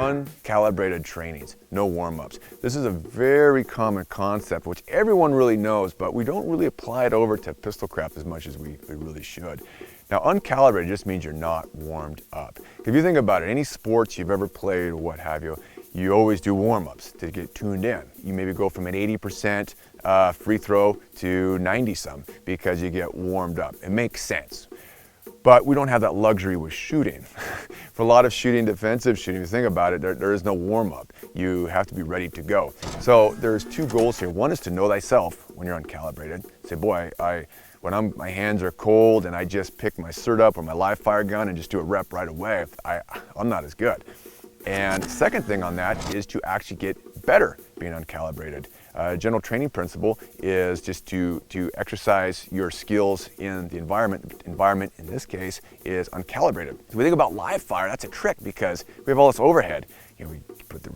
uncalibrated trainings, no warm-ups. This is a very common concept, which everyone really knows, but we don't really apply it over to pistol craft as much as we really should. Now, uncalibrated just means you're not warmed up. If you think about it, any sports you've ever played or what have you, you always do warm-ups to get tuned in. You maybe go from an 80% free throw to 90-some because you get warmed up. It makes sense. But we don't have that luxury with shooting. For a lot of shooting, defensive shooting, if you think about it, there is no warm-up. You have to be ready to go. So there's two goals here. One is to know thyself when you're uncalibrated. Say, boy, when my hands are cold and I just pick my cert up or my live fire gun and just do a rep right away, I'm not as good. And the second thing on that is to actually get better being uncalibrated. General training principle is just to exercise your skills in the environment. Environment in this case is uncalibrated. So we think about live fire, that's a trick because we have all this overhead. We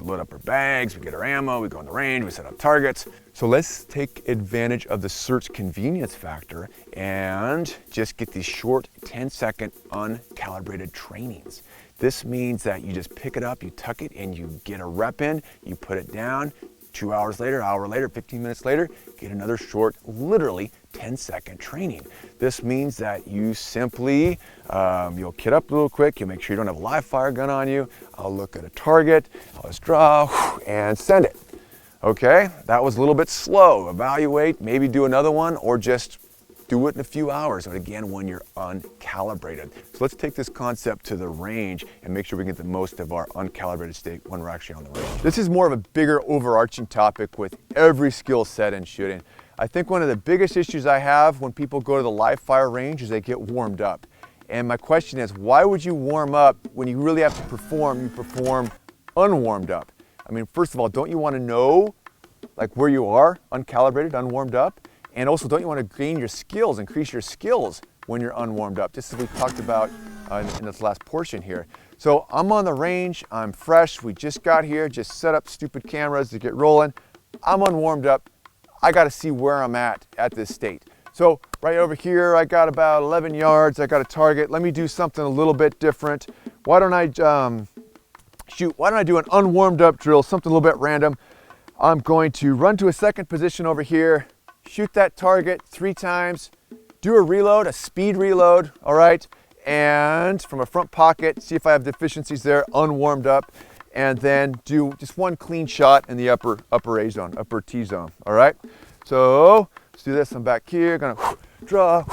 load up our bags, we get our ammo, we go on the range, we set up targets. So let's take advantage of the cert's convenience factor and just get these short 10-second uncalibrated trainings. This means that you just pick it up, you tuck it, and you get a rep in, you put it down, 2 hours later, hour later, 15 minutes later, get another short, literally 10-second training. This means that you simply, you'll kit up real quick, you'll make sure you don't have a live fire gun on you. I'll look at a target, I'll just draw, and send it. Okay, that was a little bit slow. Evaluate, maybe do another one, or just do it in a few hours, but again, when you're uncalibrated. So let's take this concept to the range and make sure we get the most of our uncalibrated state when we're actually on the range. This is more of a bigger overarching topic with every skill set in shooting. I think one of the biggest issues I have when people go to the live fire range is they get warmed up. And my question is, why would you warm up when you really have to perform? You perform unwarmed up. I mean, first of all, don't you want to know like where you are, uncalibrated, unwarmed up? And also, don't you want to gain your skills, increase your skills when you're unwarmed up, just as we talked about in this last portion here. So I'm on the range, I'm fresh, we just got here, just set up stupid cameras to get rolling. I'm unwarmed up, I got to see where I'm at this state. So right over here, I got about 11 yards, I got a target. Let me do something a little bit different. Why don't I do an unwarmed up drill, something a little bit random. I'm going to run to a second position over here, shoot that target 3 times, do a reload, a speed reload, all right? And from a front pocket, see if I have deficiencies there, unwarmed up, and then do just one clean shot in the upper A zone, upper T zone, all right? So let's do this, I'm back here, gonna draw.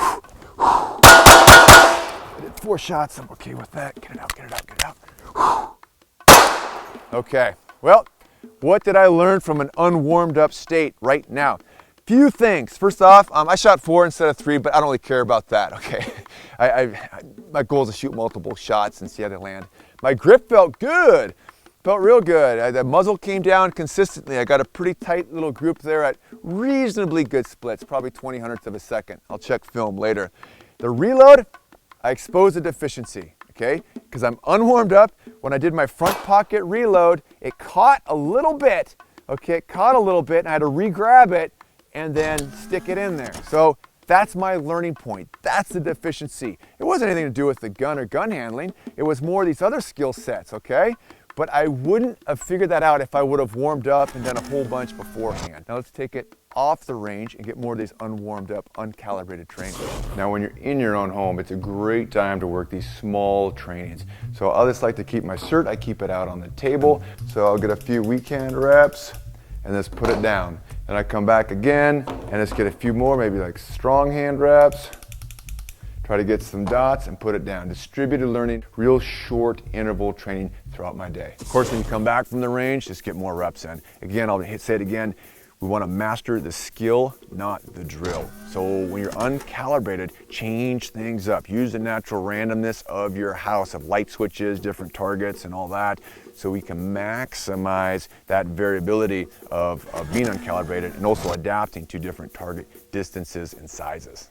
I did 4 shots, I'm okay with that. Get it out, get it out, get it out. Okay, well, what did I learn from an unwarmed up state right now? Few things. First off, I shot 4 instead of 3, but I don't really care about that, okay? My goal is to shoot multiple shots and see how they land. My grip felt good, felt real good. The muzzle came down consistently. I got a pretty tight little group there at reasonably good splits, probably 20/100ths of a second. I'll check film later. The reload, I exposed a deficiency, okay? Because I'm unwarmed up. When I did my front pocket reload, it caught a little bit, okay? It caught a little bit, and I had to re-grab it and then stick it in there. So that's my learning point. That's the deficiency. It wasn't anything to do with the gun or gun handling. It was more these other skill sets, okay? But I wouldn't have figured that out if I would have warmed up and done a whole bunch beforehand. Now let's take it off the range and get more of these unwarmed up, uncalibrated trainings. Now when you're in your own home, it's a great time to work these small trainings. So I just like to keep my cert, I keep it out on the table. So I'll get a few weak hand reps and just put it down. Then I come back again and just get a few more, maybe like strong hand reps. Try to get some dots and put it down. Distributed learning, real short interval training throughout my day. Of course, when you come back from the range, just get more reps in. Again, I'll say it again, we want to master the skill, not the drill. So when you're uncalibrated, change things up. Use the natural randomness of your house, of light switches, different targets and all that, so we can maximize that variability of being uncalibrated and also adapting to different target distances and sizes.